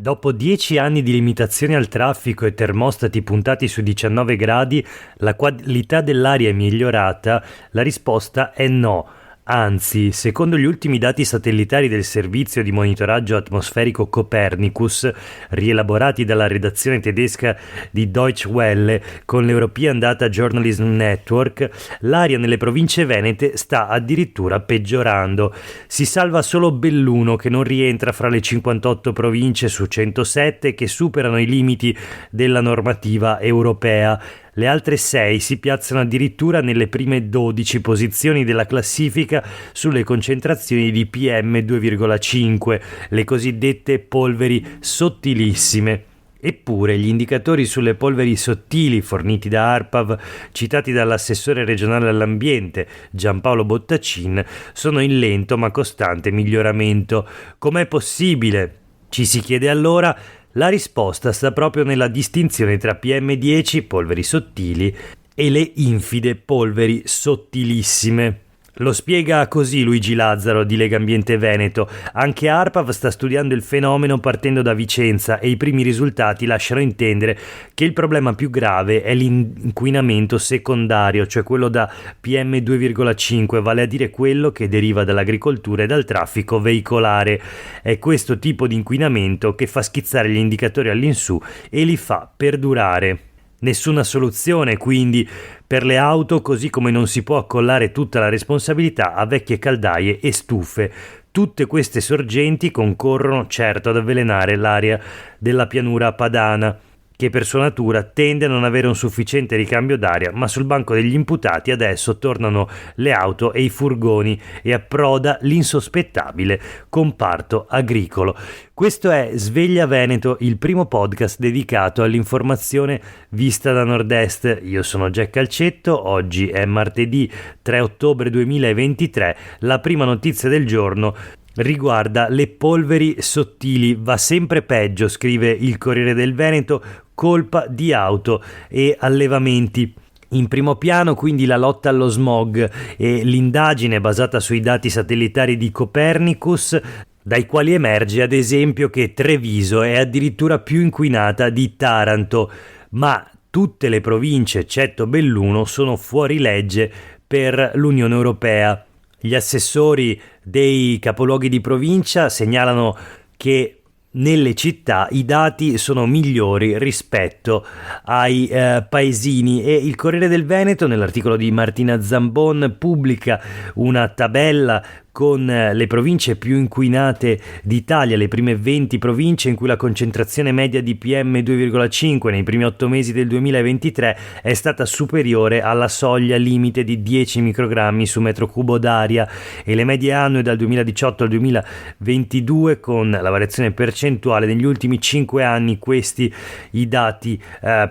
Dopo 10 anni di limitazioni al traffico e termostati puntati su 19 gradi, la qualità dell'aria è migliorata? La risposta è no. Anzi, secondo gli ultimi dati satellitari del servizio di monitoraggio atmosferico Copernicus, rielaborati dalla redazione tedesca di Deutsche Welle con l'European Data Journalism Network, l'aria nelle province venete sta addirittura peggiorando. Si salva solo Belluno, che non rientra fra le 58 province su 107 che superano i limiti della normativa europea. Le altre 6 si piazzano addirittura nelle prime 12 posizioni della classifica sulle concentrazioni di PM2,5, le cosiddette polveri sottilissime. Eppure gli indicatori sulle polveri sottili forniti da ARPAV, citati dall'assessore regionale all'ambiente Giampaolo Bottacin, sono in lento ma costante miglioramento. Com'è possibile? Ci si chiede allora. La risposta sta proprio nella distinzione tra PM10, polveri sottili, e le infide polveri sottilissime. Lo spiega così Luigi Lazzaro di Legambiente Veneto. Anche ARPAV sta studiando il fenomeno partendo da Vicenza e i primi risultati lasciano intendere che il problema più grave è l'inquinamento secondario, cioè quello da PM2,5, vale a dire quello che deriva dall'agricoltura e dal traffico veicolare. È questo tipo di inquinamento che fa schizzare gli indicatori all'insù e li fa perdurare. Nessuna soluzione, quindi, per le auto, così come non si può accollare tutta la responsabilità a vecchie caldaie e stufe. Tutte queste sorgenti concorrono certo ad avvelenare l'aria della pianura padana, che per sua natura tende a non avere un sufficiente ricambio d'aria, ma sul banco degli imputati adesso tornano le auto e i furgoni e approda l'insospettabile comparto agricolo. Questo è Sveglia Veneto, il primo podcast dedicato all'informazione vista da nord-est. Io sono Jack Calcetto, oggi è martedì 3 ottobre 2023, la prima notizia del giorno riguarda le polveri sottili. Va sempre peggio, scrive il Corriere del Veneto, colpa di auto e allevamenti. In primo piano quindi la lotta allo smog e l'indagine basata sui dati satellitari di Copernicus, dai quali emerge ad esempio che Treviso è addirittura più inquinata di Taranto, ma tutte le province eccetto Belluno sono fuori legge per l'Unione Europea. Gli assessori dei capoluoghi di provincia segnalano che nelle città i dati sono migliori rispetto ai paesini e il Corriere del Veneto, nell'articolo di Martina Zambon, pubblica una tabella con le province più inquinate d'Italia, le prime 20 province in cui la concentrazione media di PM2,5 nei primi 8 mesi del 2023 è stata superiore alla soglia limite di 10 microgrammi su metro cubo d'aria, e le medie annue dal 2018 al 2022 con la variazione percentuale negli ultimi 5 anni, questi i dati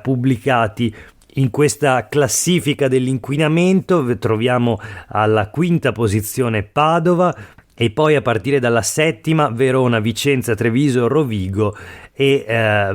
pubblicati. In questa classifica dell'inquinamento troviamo alla quinta posizione Padova e poi a partire dalla settima Verona, Vicenza, Treviso, Rovigo e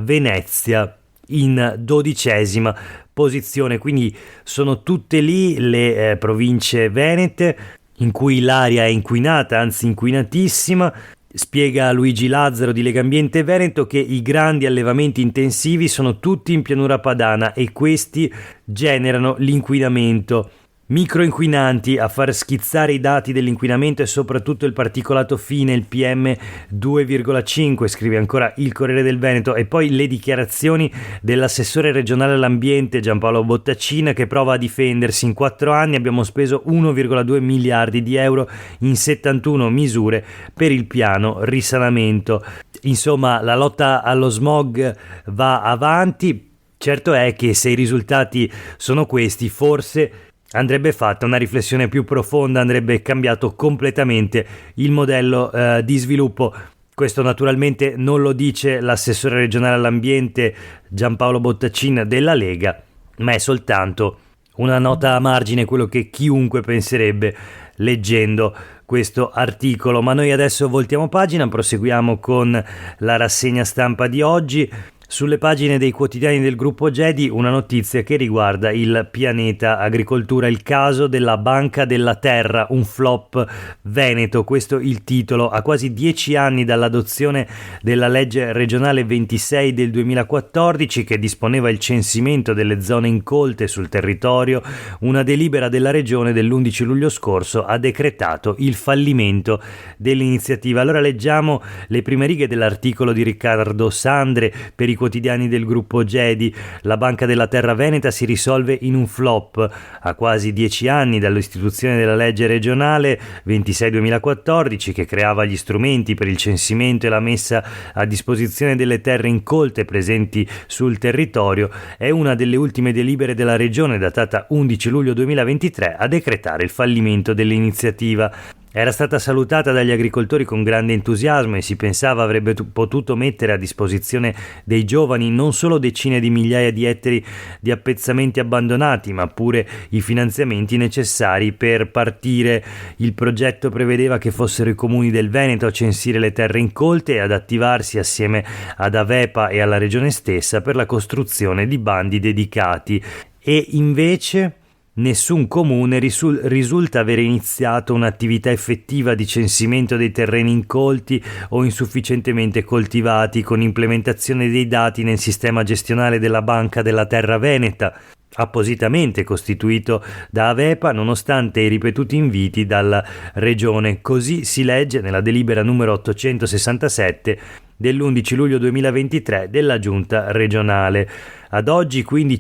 Venezia in 12ª posizione. Quindi sono tutte lì le province venete in cui l'aria è inquinata, anzi inquinatissima. Spiega Luigi Lazzaro di Legambiente Veneto che i grandi allevamenti intensivi sono tutti in pianura padana e questi generano l'inquinamento. Microinquinanti a far schizzare i dati dell'inquinamento e soprattutto il particolato fine, il PM2,5, scrive ancora il Corriere del Veneto, e poi le dichiarazioni dell'assessore regionale all'ambiente Giampaolo Bottacin, che prova a difendersi. In 4 anni abbiamo speso 1,2 miliardi di euro in 71 misure per il piano risanamento. Insomma, la lotta allo smog va avanti. Certo è che se i risultati sono questi, forse andrebbe fatta una riflessione più profonda, andrebbe cambiato completamente il modello di sviluppo. Questo naturalmente non lo dice l'assessore regionale all'ambiente Giampaolo Bottacin della Lega, ma è soltanto una nota a margine, quello che chiunque penserebbe leggendo questo articolo. Ma noi adesso voltiamo pagina, proseguiamo con la rassegna stampa di oggi. Sulle pagine dei quotidiani del gruppo Gedi una notizia che riguarda il pianeta agricoltura, il caso della Banca della Terra, un flop veneto, questo il titolo. A quasi 10 anni dall'adozione della legge regionale 26 del 2014 che disponeva il censimento delle zone incolte sul territorio, una delibera della regione dell'11 luglio scorso ha decretato il fallimento dell'iniziativa. Allora leggiamo le prime righe dell'articolo di Riccardo Sandre per i quotidiani del gruppo Gedi. La Banca della Terra Veneta si risolve in un flop. A quasi 10 anni dall'istituzione della legge regionale 26-2014 che creava gli strumenti per il censimento e la messa a disposizione delle terre incolte presenti sul territorio, è una delle ultime delibere della regione datata 11 luglio 2023 a decretare il fallimento dell'iniziativa. Era stata salutata dagli agricoltori con grande entusiasmo e si pensava avrebbe potuto mettere a disposizione dei giovani non solo decine di migliaia di ettari di appezzamenti abbandonati, ma pure i finanziamenti necessari per partire. Il progetto prevedeva che fossero i comuni del Veneto a censire le terre incolte e ad attivarsi assieme ad Avepa e alla regione stessa per la costruzione di bandi dedicati. E invece nessun comune risulta aver iniziato un'attività effettiva di censimento dei terreni incolti o insufficientemente coltivati con implementazione dei dati nel sistema gestionale della Banca della Terra Veneta, appositamente costituito da Avepa nonostante i ripetuti inviti dalla regione. Così si legge nella delibera numero 867 dell'11 luglio 2023 della giunta regionale. Ad oggi quindi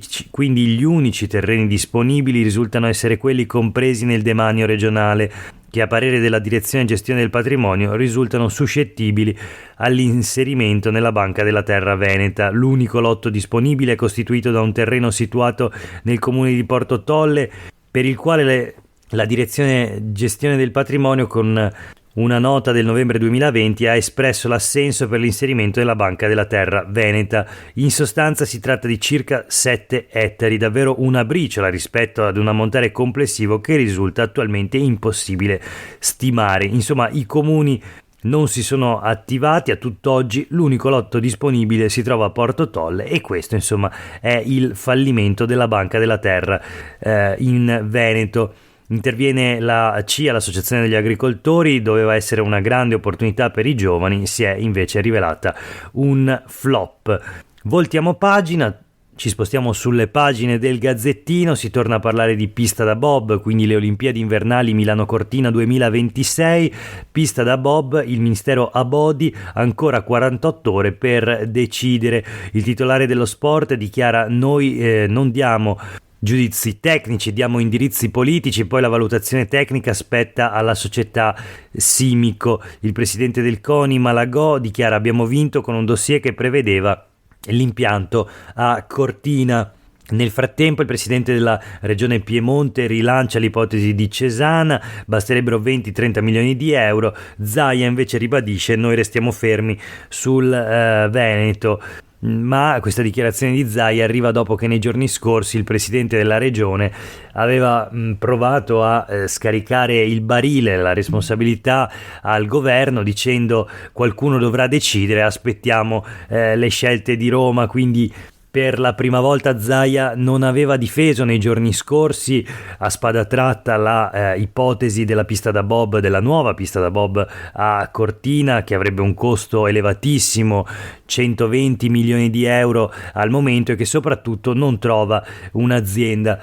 gli unici terreni disponibili risultano essere quelli compresi nel demanio regionale, che a parere della Direzione Gestione del Patrimonio risultano suscettibili all'inserimento nella Banca della Terra Veneta. L'unico lotto disponibile è costituito da un terreno situato nel comune di Porto Tolle, per il quale la Direzione Gestione del Patrimonio con una nota del novembre 2020 ha espresso l'assenso per l'inserimento nella Banca della Terra Veneta. In sostanza si tratta di circa 7 ettari, davvero una briciola rispetto ad un ammontare complessivo che risulta attualmente impossibile stimare. Insomma, i comuni non si sono attivati a tutt'oggi, l'unico lotto disponibile si trova a Porto Tolle e questo insomma è il fallimento della Banca della Terra in Veneto. Interviene la CIA, l'Associazione degli Agricoltori, doveva essere una grande opportunità per i giovani, si è invece rivelata un flop. Voltiamo pagina, ci spostiamo sulle pagine del Gazzettino, si torna a parlare di pista da bob, quindi le Olimpiadi invernali Milano Cortina 2026, pista da bob, il Ministero Abodi, ancora 48 ore per decidere. Il titolare dello sport dichiara: noi non diamo giudizi tecnici, diamo indirizzi politici, poi la valutazione tecnica spetta alla società Simico. Il presidente del CONI Malagò dichiara: abbiamo vinto con un dossier che prevedeva l'impianto a Cortina. Nel frattempo il presidente della regione Piemonte rilancia l'ipotesi di Cesana, basterebbero 20-30 milioni di euro. Zaia invece ribadisce: noi restiamo fermi sul Veneto. Ma questa dichiarazione di Zaia arriva dopo che nei giorni scorsi il presidente della regione aveva provato a scaricare il barile, la responsabilità al governo, dicendo: qualcuno dovrà decidere, aspettiamo le scelte di Roma. Quindi per la prima volta Zaia non aveva difeso nei giorni scorsi a spada tratta la ipotesi della pista da bob, della nuova pista da bob a Cortina, che avrebbe un costo elevatissimo, 120 milioni di euro al momento, e che soprattutto non trova un'azienda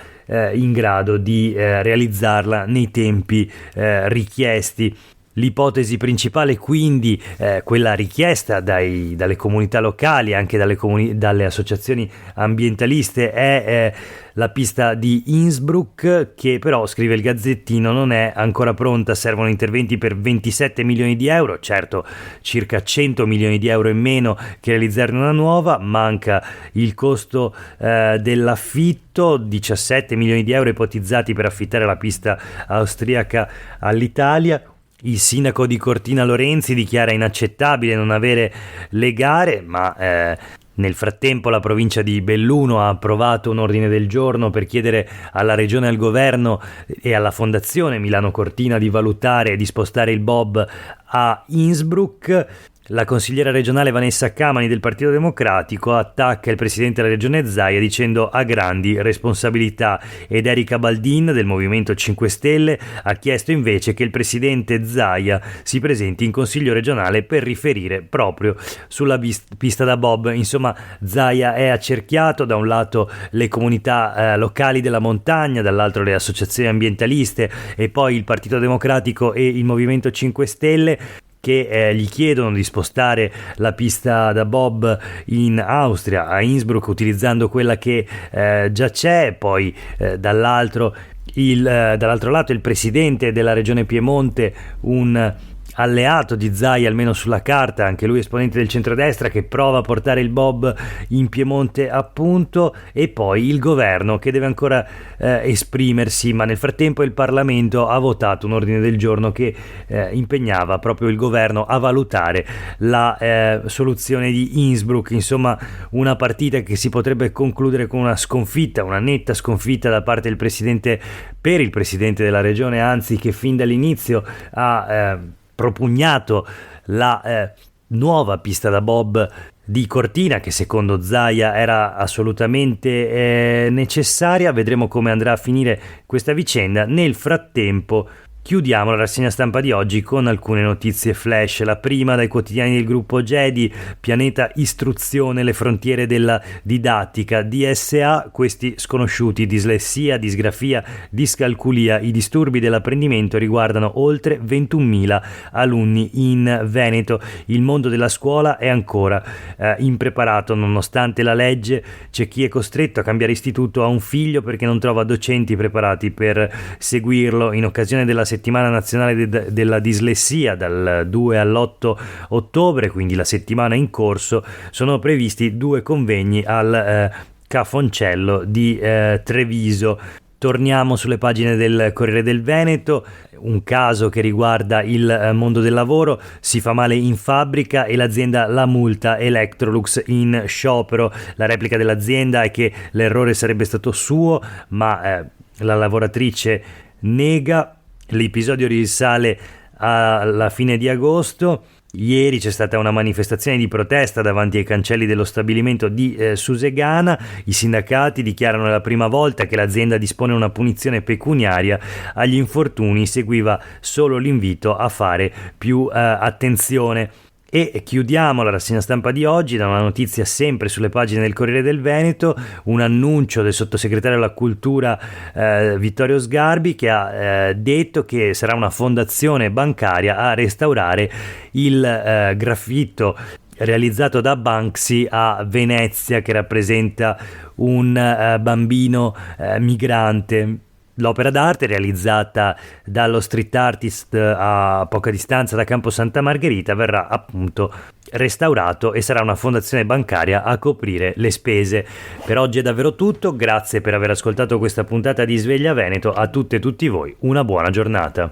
in grado di realizzarla nei tempi richiesti. L'ipotesi principale quindi, quella richiesta dalle comunità locali, anche dalle associazioni ambientaliste, è la pista di Innsbruck, che però, scrive il Gazzettino, non è ancora pronta. Servono interventi per 27 milioni di euro, certo circa 100 milioni di euro in meno che realizzarne una nuova. Manca il costo dell'affitto, 17 milioni di euro ipotizzati per affittare la pista austriaca all'Italia. Il sindaco di Cortina Lorenzi dichiara inaccettabile non avere le gare, ma nel frattempo la provincia di Belluno ha approvato un ordine del giorno per chiedere alla regione, al governo e alla fondazione Milano Cortina di valutare e di spostare il bob a Innsbruck. La consigliera regionale Vanessa Camani del Partito Democratico attacca il presidente della regione Zaia dicendo ha grandi responsabilità, ed Erika Baldin del Movimento 5 Stelle ha chiesto invece che il presidente Zaia si presenti in consiglio regionale per riferire proprio sulla pista da bob. Insomma, Zaia è accerchiato, da un lato le comunità locali della montagna, dall'altro le associazioni ambientaliste e poi il Partito Democratico e il Movimento 5 Stelle, che gli chiedono di spostare la pista da bob in Austria, a Innsbruck, utilizzando quella che già c'è. Poi dall'altro lato il presidente della regione Piemonte, un alleato di Zaia almeno sulla carta, anche lui esponente del centrodestra, che prova a portare il bob in Piemonte appunto, e poi il governo che deve ancora esprimersi, ma nel frattempo il Parlamento ha votato un ordine del giorno che impegnava proprio il governo a valutare la soluzione di Innsbruck. Insomma, una partita che si potrebbe concludere con una sconfitta, una netta sconfitta da parte del presidente, per il presidente della regione, anzi, che fin dall'inizio ha propugnato la nuova pista da bob di Cortina, che secondo Zaia era assolutamente necessaria. Vedremo come andrà a finire questa vicenda. Nel frattempo chiudiamo la rassegna stampa di oggi con alcune notizie flash. La prima dai quotidiani del gruppo GEDI: Pianeta Istruzione, le frontiere della didattica, DSA, questi sconosciuti, dislessia, disgrafia, discalculia. I disturbi dell'apprendimento riguardano oltre 21.000 alunni in Veneto. Il mondo della scuola è ancora impreparato nonostante la legge. C'è chi è costretto a cambiare istituto a un figlio perché non trova docenti preparati per seguirlo. In occasione della settimana nazionale della dislessia, dal 2 all'8 ottobre, quindi la settimana in corso, sono previsti 2 convegni al Cafoncello di Treviso. Torniamo sulle pagine del Corriere del Veneto, un caso che riguarda il mondo del lavoro. Si fa male in fabbrica e l'azienda la multa, Electrolux in sciopero. La replica dell'azienda è che l'errore sarebbe stato suo, ma la lavoratrice nega. L'episodio risale alla fine di agosto. Ieri c'è stata una manifestazione di protesta davanti ai cancelli dello stabilimento di Susegana. I sindacati dichiarano la prima volta che l'azienda dispone una punizione pecuniaria. Agli infortuni seguiva solo l'invito a fare più attenzione. E chiudiamo la rassegna stampa di oggi da una notizia sempre sulle pagine del Corriere del Veneto, un annuncio del sottosegretario alla cultura Vittorio Sgarbi, che ha detto che sarà una fondazione bancaria a restaurare il graffito realizzato da Banksy a Venezia, che rappresenta un bambino migrante. L'opera d'arte, realizzata dallo street artist a poca distanza da Campo Santa Margherita, verrà appunto restaurato e sarà una fondazione bancaria a coprire le spese. Per oggi è davvero tutto, grazie per aver ascoltato questa puntata di Sveglia Veneto. A tutte e tutti voi una buona giornata.